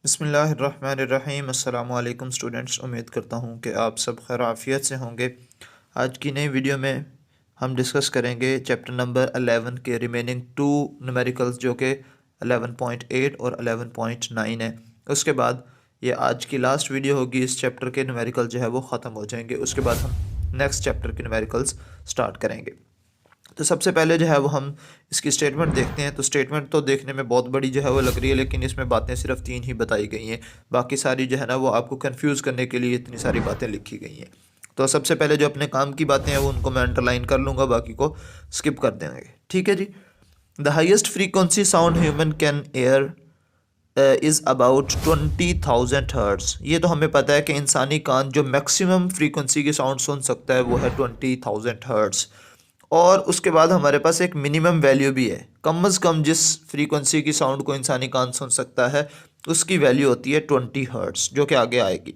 बिस्मिल्लाहिर्रहमानिर्रहीम। अस्सलामु अलैकुम स्टूडेंट्स, उम्मीद करता हूँ कि आप सब खैर आफियत से होंगे। आज की नई वीडियो में हम डिस्कस करेंगे चैप्टर नंबर 11 के रिमेनिंग टू न्यूमेरिकल्स जो कि 11.8 और 11.9 है। उसके बाद ये आज की लास्ट वीडियो होगी। इस चैप्टर के न्यूमेरिकल जो है वो ख़त्म हो जाएंगे। उसके बाद हम नेक्स्ट चैप्टर के न्यूमेरिकल्स स्टार्ट करेंगे। तो सबसे पहले जो है वो हम इसकी स्टेटमेंट देखते हैं। तो स्टेटमेंट तो देखने में बहुत बड़ी जो है वो लग रही है, लेकिन इसमें बातें सिर्फ 3 ही बताई गई हैं। बाकी सारी जो है ना वो आपको कंफ्यूज करने के लिए इतनी सारी बातें लिखी गई हैं। तो सबसे पहले जो अपने काम की बातें हैं वो उनको मैं अंडरलाइन कर लूँगा, बाकी को स्किप कर देंगे। ठीक है जी। The highest frequency sound human can hear is about 20,000 hertz. ये तो हमें पता है कि इंसानी कान जो मैक्सिमम फ्रीक्वेंसी की साउंड सुन सकता है वो है 20,000 हर्ट्स। और उसके बाद हमारे पास एक मिनिमम वैल्यू भी है। कम अज़ कम जिस फ्रीक्वेंसी की साउंड को इंसानी कान सुन सकता है उसकी वैल्यू होती है 20 हर्ट्स, जो कि आगे आएगी।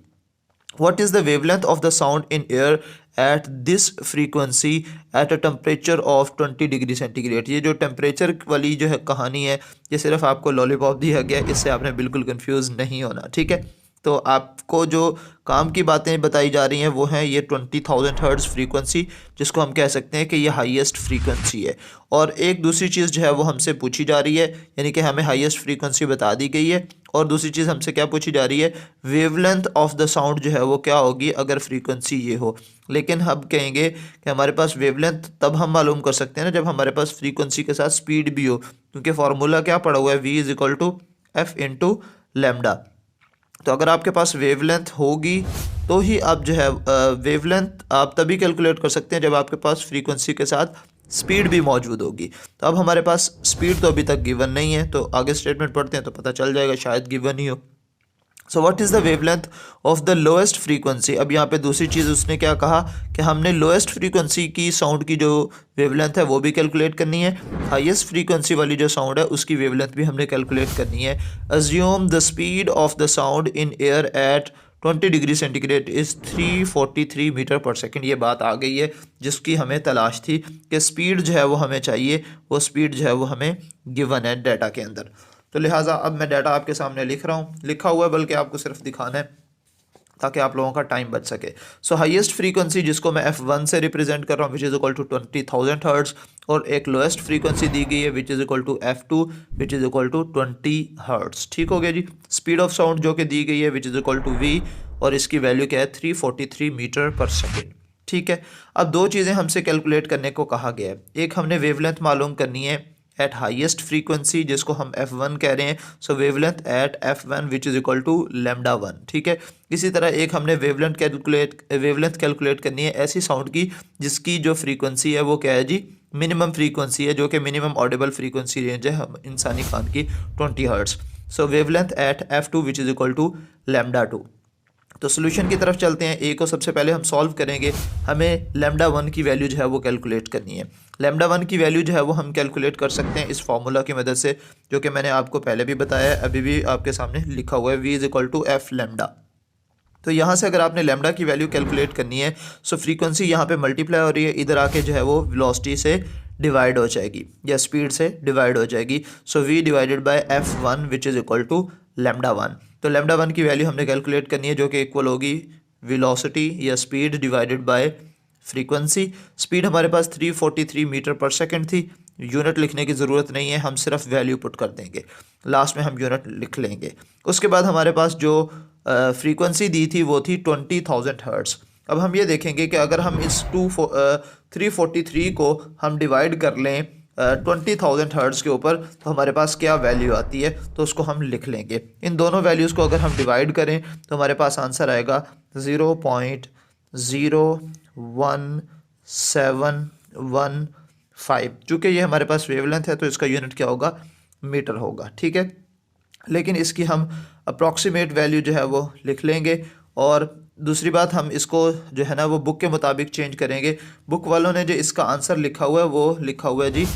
What is the wavelength of the sound in air at this frequency at a temperature of 20 degree centigrade. ये जो टेम्परेचर वाली जो है कहानी है, ये सिर्फ आपको लॉलीपॉप दिया गया, इससे आपने बिल्कुल कंफ्यूज नहीं होना। ठीक है। तो आपको जो काम की बातें बताई जा रही हैं वो हैं ये 20,000 हर्ट्ज़ फ्रीक्वेंसी, जिसको हम कह सकते हैं कि ये हाईएस्ट फ्रीक्वेंसी है। और एक दूसरी चीज़ जो है वो हमसे पूछी जा रही है, यानी कि हमें हाईएस्ट फ्रीक्वेंसी बता दी गई है। और दूसरी चीज़ हमसे क्या पूछी जा रही है, वेवलेंथ ऑफ द साउंड जो है वो क्या होगी अगर फ्रीक्वेंसी ये हो। लेकिन हम कहेंगे कि हमारे पास वेवलेंथ तब हम मालूम कर सकते हैं ना जब हमारे पास फ्रीक्वेंसी के साथ स्पीड भी हो, क्योंकि फार्मूला क्या पड़ा हुआ है, v is equal to F into lambda. तो अगर आपके पास वेवलेंथ होगी तो ही आप जो है वेवलेंथ आप तभी कैलकुलेट कर सकते हैं जब आपके पास फ्रीक्वेंसी के साथ स्पीड भी मौजूद होगी। तो अब हमारे पास स्पीड तो अभी तक गिवन नहीं है, तो आगे स्टेटमेंट पढ़ते हैं तो पता चल जाएगा, शायद गिवन ही हो। So what is the wavelength of the lowest frequency. अब यहाँ पे दूसरी चीज़ उसने क्या कहा कि हमने लोएस्ट फ्रीक्वेंसी की साउंड की जो वेवलेंथ है वो भी कैलकुलेट करनी है, हाईएस्ट फ्रीक्वेंसी वाली जो साउंड है उसकी वेवलेंथ भी हमने कैलकुलेट करनी है। Assume the speed of the sound in air at 20 degree centigrade is 343 metre per second. ये बात आ गई है जिसकी हमें तलाश थी कि स्पीड जो है वो हमें चाहिए, वो स्पीड जो है वो हमें गिवन है डाटा के अंदर। तो लिहाजा अब मैं डाटा आपके सामने लिख रहा हूँ, लिखा हुआ है, बल्कि आपको सिर्फ दिखाना है ताकि आप लोगों का टाइम बच सके। सो हाईएस्ट फ्रीक्वेंसी जिसको मैं F1 से रिप्रेजेंट कर रहा हूँ which is equal to 20,000 hertz, और एक लोएस्ट फ्रीक्वेंसी दी गई है which is equal to F2 which is equal to 20 hertz. ठीक हो गया जी। स्पीड ऑफ साउंड जो कि दी गई है which is equal to V, और इसकी वैल्यू क्या है 343 मीटर पर सेकेंड। ठीक है। अब दो चीज़ें हमसे कैलकुलेट करने को कहा गया है। एक हमने वेवलेंथ मालूम करनी है एट हाईएस्ट फ्रीक्वेंसी जिसको हम F1 कह रहे हैं। So wavelength at F1 which is equal to lambda 1। ठीक है। इसी तरह एक हमने वेवलेंथ कैलकुलेट करनी है ऐसी साउंड की जिसकी जो फ्रीक्वेंसी है वो क्या है जी, मिनिमम फ्रीक्वेंसी है, जो कि मिनिमम ऑडिबल फ्रीक्वेंसी रेंज है हम इंसानी कान की 20 hertz. So wavelength at F2 which is equal to lambda 2। तो सोल्यूशन की तरफ चलते हैं। ए को सबसे पहले हम सॉल्व करेंगे। हमें लेमडा 1 की वैल्यू जो है वो कैलकुलेट करनी है। लेमडा 1 की वैल्यू जो है वो हम कैलकुलेट कर सकते हैं इस फार्मूला की मदद से, जो कि मैंने आपको पहले भी बताया है, अभी भी आपके सामने लिखा हुआ है, v is equal to F lambda. तो यहाँ से अगर आपने लेमडा की वैल्यू कैलकुलेट करनी है, सो फ्रीक्वेंसी यहाँ पे मल्टीप्लाई हो रही है, इधर आके जो है वो वेलोसिटी से डिवाइड हो जाएगी या स्पीड से डिवाइड हो जाएगी। So v divided by F1 which is equal to lambda 1। तो लेमडा 1 की वैल्यू हमने कैलकुलेट करनी है जो कि इक्वल होगी वेलोसिटी या speed divided by frequency. Speed हमारे पास 343 मीटर पर सेकेंड थी। यूनिट लिखने की ज़रूरत नहीं है, हम सिर्फ वैल्यू पुट कर देंगे, लास्ट में हम यूनिट लिख लेंगे। उसके बाद हमारे पास जो फ्रीक्वेंसी दी थी वो थी 20,000 हर्ट्ज़। अब हम ये देखेंगे कि अगर हम इस 343 को हम डिवाइड कर लें 20,000 हर्ट्ज़ के ऊपर तो हमारे पास क्या वैल्यू आती है, तो उसको हम लिख लेंगे। इन दोनों वैल्यूज़ को अगर हम डिवाइड करें तो हमारे पास आंसर आएगा 0.01715। चूँकि ये हमारे पास वेवलेंथ है तो इसका यूनिट क्या होगा, मीटर होगा। ठीक है। लेकिन इसकी हम अप्रॉक्सीमेट वैल्यू जो है वो लिख लेंगे। और दूसरी बात, हम इसको जो है ना वो बुक के मुताबिक चेंज करेंगे। बुक वालों ने जो इसका आंसर लिखा हुआ है वो लिखा हुआ है जी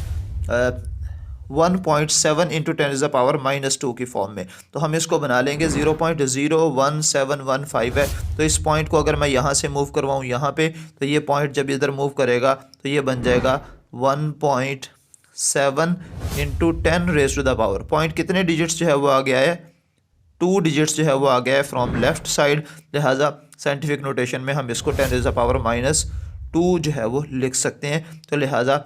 1.7 इंटू 10⁻⁻² की फॉर्म में। तो हम इसको बना लेंगे 0.01715 है। तो इस पॉइंट को अगर मैं यहाँ से मूव करवाऊँ यहाँ पे, तो ये पॉइंट जब इधर मूव करेगा तो ये बन जाएगा 1.7 इंटू 10⁻⁻। पॉइंट कितने डिजिट्स जो है वो आ गया है 2 डिजिट्स जो है वो आ गया है फ्रॉम लेफ्ट साइड, लिहाजा साइंटिफिक नोटेशन में हम इसको 10⁻⁻² जो है वो लिख सकते हैं। तो लिहाजा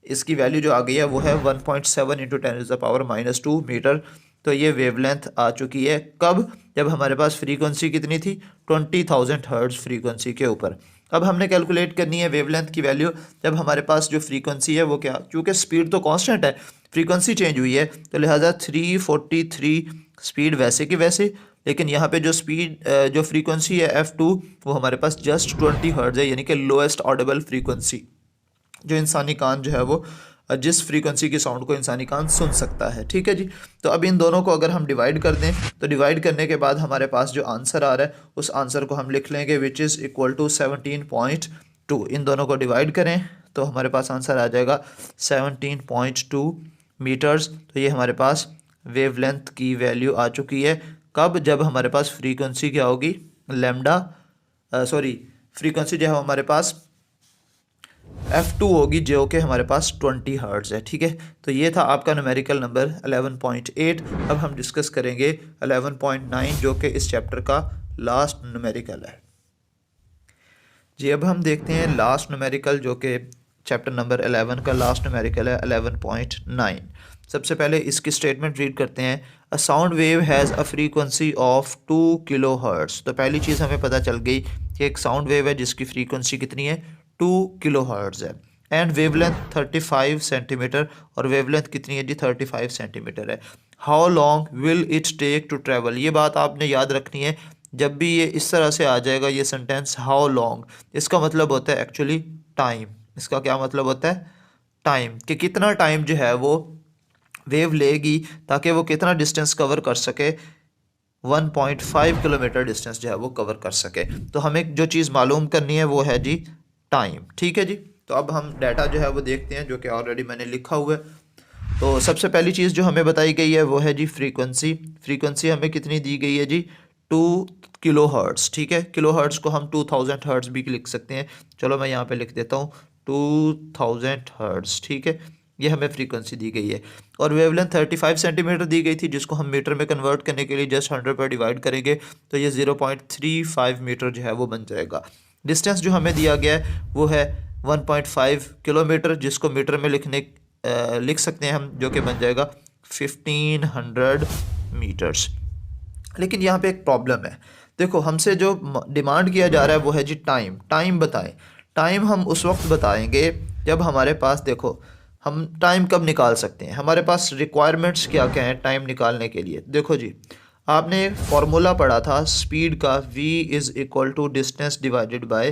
इसकी वैल्यू जो आ गई है वो है 1.7 इंटू 10⁻⁻² मीटर। तो ये वेवलेंथ आ चुकी है कब? जब हमारे पास फ्रीक्वेंसी कितनी थी? 20,000 हर्ट्ज फ्रीक्वेंसी के ऊपर। अब हमने कैलकुलेट करनी है वेवलेंथ की वैल्यू जब हमारे पास जो फ्रीक्वेंसी है वो क्या, क्योंकि स्पीड तो कांस्टेंट है, फ्रीक्वेंसी चेंज हुई है, तो लिहाजा 343 स्पीड वैसे की वैसे, लेकिन यहाँ पे जो स्पीड जो फ्रीक्वेंसी है f2 वो हमारे पास जस्ट 20 हर्ट्ज है, यानी कि लोएस्ट ऑडिबल फ्रीक्वेंसी, जो इंसानी कान जो है वो जिस फ्रीक्वेंसी की साउंड को इंसानी कान सुन सकता है। ठीक है जी। तो अब इन दोनों को अगर हम डिवाइड कर दें तो डिवाइड करने के बाद हमारे पास जो आंसर आ रहा है उस आंसर को हम लिख लेंगे विच इज़ इक्वल टू 17.2। इन दोनों को डिवाइड करें तो हमारे पास आंसर आ जाएगा 17.2 मीटर्स। तो ये हमारे पास वेवलेंथ की वैल्यू आ चुकी है कब? जब हमारे पास फ्रीक्वेंसी क्या होगी? लैम्डा फ्रीक्वेंसी जो है हमारे पास f2 होगी, जो कि हमारे पास 20 हर्ट्ज है। ठीक है। तो ये था आपका न्यूमेरिकल नंबर 11.8। अब हम डिस्कस करेंगे 11.9 जो कि इस चैप्टर का लास्ट न्यूमेरिकल है जी। अब हम देखते हैं लास्ट न्यूमेरिकल जो कि चैप्टर नंबर 11 का लास्ट न्यूमेरिकल है 11.9। सबसे पहले इसकी स्टेटमेंट रीड करते हैं। A sound wave has a frequency of 2 kilo hertz. तो पहली चीज़ हमें पता चल गई कि एक साउंड वेव है जिसकी फ्रीक्वेंसी कितनी है? 2 किलो हर्ट्ज है, एंड वेवलेंथ 35 सेंटीमीटर, और वेवलेंथ कितनी है जी? 35 सेंटीमीटर है। How long will it take to travel? ये बात आपने याद रखनी है जब भी ये इस तरह से आ जाएगा ये सेंटेंस, हाउ लॉन्ग, इसका मतलब होता है एक्चुअली टाइम। इसका क्या मतलब होता है? टाइम, कि कितना टाइम जो है वो वेव लेगी ताकि वो कितना डिस्टेंस कवर कर सके, 1.5 किलोमीटर डिस्टेंस जो है वो कवर कर सके। तो हमें जो चीज़ मालूम करनी है वो है जी टाइम। ठीक है जी। तो अब हम डाटा जो है वो देखते हैं जो कि ऑलरेडी मैंने लिखा हुआ है। तो सबसे पहली चीज़ जो हमें बताई गई है वो है जी फ्रीक्वेंसी। फ्रीक्वेंसी हमें कितनी दी गई है जी? 2 किलो हर्ट्स। ठीक है। किलो हर्ट्स को हम 2000 हर्ट्स भी लिख सकते हैं। चलो मैं यहाँ पे लिख देता हूँ 2000 हर्ट्स। ठीक है। ये हमें फ्रीक्वेंसी दी गई है। और वेवलेंथ 35 सेंटीमीटर दी गई थी, जिसको हम मीटर में कन्वर्ट करने के लिए जस्ट 100 पर डिवाइड करेंगे तो ये 0.35 मीटर जो है वो बन जाएगा। डिस्टेंस जो हमें दिया गया है वो है 1.5 किलोमीटर, जिसको मीटर में लिख सकते हैं हम, जो कि बन जाएगा 1500 मीटर्स। लेकिन यहाँ पे एक प्रॉब्लम है। देखो, हमसे जो डिमांड किया जा रहा है वो है जी टाइम। टाइम बताएं। टाइम हम उस वक्त बताएंगे जब हमारे पास, देखो हम टाइम कब निकाल सकते हैं, हमारे पास रिक्वायरमेंट्स क्या क्या हैं टाइम निकालने के लिए। देखो जी, आपने फॉर्मूला पढ़ा था स्पीड का, v is equal to distance divided by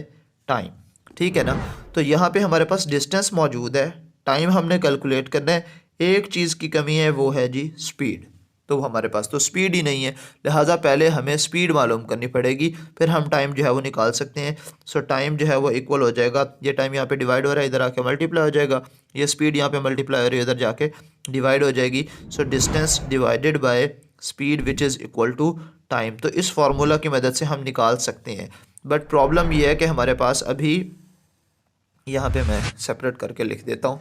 time. ठीक है ना। तो यहाँ पे हमारे पास डिस्टेंस मौजूद है, टाइम हमने कैलकुलेट करना है। एक चीज़ की कमी है वो है जी स्पीड। तो हमारे पास तो स्पीड ही नहीं है, लिहाजा पहले हमें स्पीड मालूम करनी पड़ेगी, फिर हम टाइम जो है वो निकाल सकते हैं। सो टाइम जो है वो इक्वल हो जाएगा, ये टाइम यहाँ पे डिवाइड हो रहा है, इधर आके मल्टीप्लाई हो जाएगा, ये स्पीड यहाँ पे मल्टीप्लाई हो रही है, इधर जाके डिवाइड हो जाएगी। So distance divided by speed which is equal to time. तो इस फार्मूला की मदद से हम निकाल सकते हैं। बट प्रॉब्लम ये है कि हमारे पास अभी, यहाँ पे मैं सेपरेट करके लिख देता हूँ,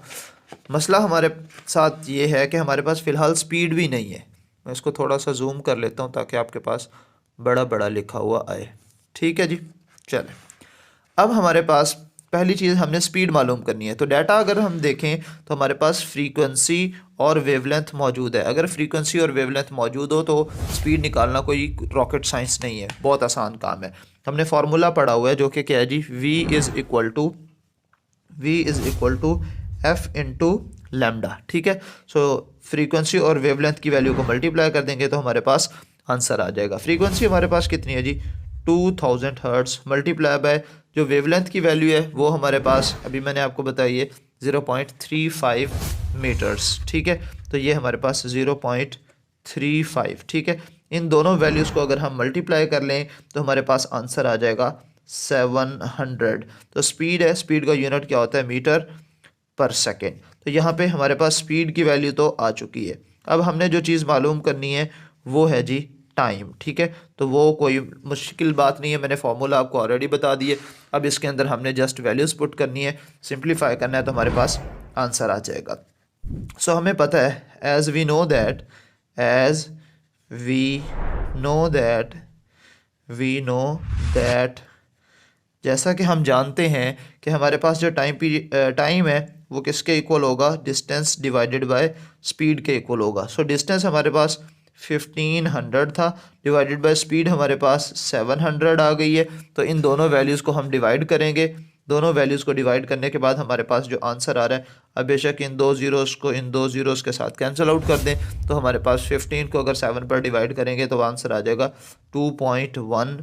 मसला हमारे साथ ये है कि हमारे पास फ़िलहाल स्पीड भी नहीं है। मैं इसको थोड़ा सा जूम कर लेता हूँ ताकि आपके पास बड़ा बड़ा लिखा हुआ आए। ठीक है जी। चलें, अब हमारे पास पहली चीज़ हमने स्पीड मालूम करनी है। तो डाटा अगर हम देखें तो हमारे पास फ्रीक्वेंसी और वेवलेंथ मौजूद है। अगर फ्रीक्वेंसी और वेवलेंथ मौजूद हो तो स्पीड निकालना कोई रॉकेट साइंस नहीं है, बहुत आसान काम है। हमने फार्मूला पढ़ा हुआ है जो कि क्या है जी, v is equal to F into lambda. ठीक है। सो फ्रीक्वेंसी और वेवलेंथ की वैल्यू को मल्टीप्लाई कर देंगे तो हमारे पास आंसर आ जाएगा। फ्रीक्वेंसी हमारे पास कितनी है जी, 2000 हर्ट्स, मल्टीप्लाई बाय जो वेवलेंथ की वैल्यू है वो हमारे पास अभी मैंने आपको बताई है 0.35 मीटर्स। ठीक है। तो ये हमारे पास 0.35। ठीक है। इन दोनों वैल्यूज़ को अगर हम मल्टीप्लाई कर लें तो हमारे पास आंसर आ जाएगा 700। तो स्पीड है, स्पीड का यूनिट क्या होता है, मीटर पर सेकेंड। तो यहाँ पे हमारे पास स्पीड की वैल्यू तो आ चुकी है। अब हमने जो चीज़ मालूम करनी है वो है जी टाइम। ठीक है। तो वो कोई मुश्किल बात नहीं है, मैंने फार्मूला आपको ऑलरेडी बता दिए। अब इसके अंदर हमने जस्ट वैल्यूज़ पुट करनी है, सिंप्लीफाई करना है, तो हमारे पास आंसर आ जाएगा। सो हमें पता है, एज वी दैट जैसा कि हम जानते हैं कि हमारे पास जो टाइम है वो किसके इक्वल होगा, डिस्टेंस डिवाइडेड बाय स्पीड के इक्वल होगा। सो डिस्टेंस हमारे पास 1500 था, डिवाइडेड बाय स्पीड हमारे पास 700 आ गई है। तो इन दोनों वैल्यूज़ को हम डिवाइड करेंगे। दोनों वैल्यूज़ को डिवाइड करने के बाद हमारे पास जो आंसर आ रहा है, अब बेशक इन दो ज़ीरोज़ को इन दो ज़ीरोज़ के साथ कैंसिल आउट कर दें, तो हमारे पास 15 को अगर 7 पर डिवाइड करेंगे तो आंसर आ जाएगा 2.1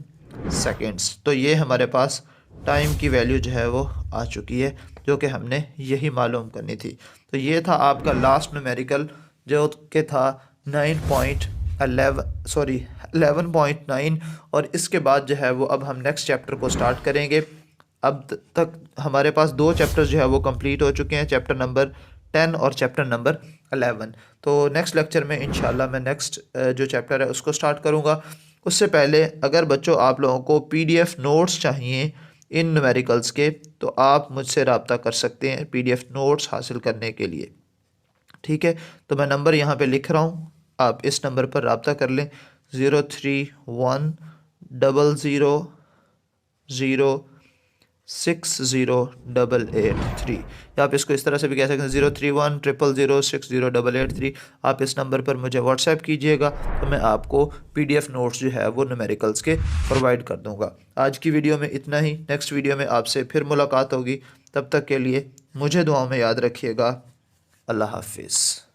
सेकेंड्स। तो ये हमारे पास टाइम की वैल्यू जो है वो आ चुकी है, जो कि हमने यही मालूम करनी थी। तो ये था आपका लास्ट न्यूमेरिकल, जो कि था 11.9। और इसके बाद जो है वो अब हम नेक्स्ट चैप्टर को स्टार्ट करेंगे। अब तक हमारे पास 2 चैप्टर्स जो है वो कंप्लीट हो चुके हैं, चैप्टर नंबर 10 और चैप्टर नंबर 11। तो नेक्स्ट लेक्चर में इंशाल्लाह मैं नेक्स्ट जो चैप्टर है उसको स्टार्ट करूँगा। उससे पहले अगर बच्चों आप लोगों को PDF नोट्स चाहिए इन न्यूमेरिकल्स के, तो आप मुझसे रब्ता कर सकते हैं PDF नोट्स हासिल करने के लिए। ठीक है, तो मैं नंबर यहाँ पे लिख रहा हूँ, आप इस नंबर पर रब्ता कर लें 03100060883। या आप इसको इस तरह से भी कह सकते हैं 03100060883। आप इस नंबर पर मुझे व्हाट्सएप कीजिएगा, तो मैं आपको PDF नोट्स जो है वो न्यूमेरिकल्स के प्रोवाइड कर दूँगा। आज की वीडियो में इतना ही, नेक्स्ट वीडियो में आपसे फिर मुलाकात होगी। तब तक के लिए मुझे दुआ में याद रखिएगा। अल्लाह हाफिज़।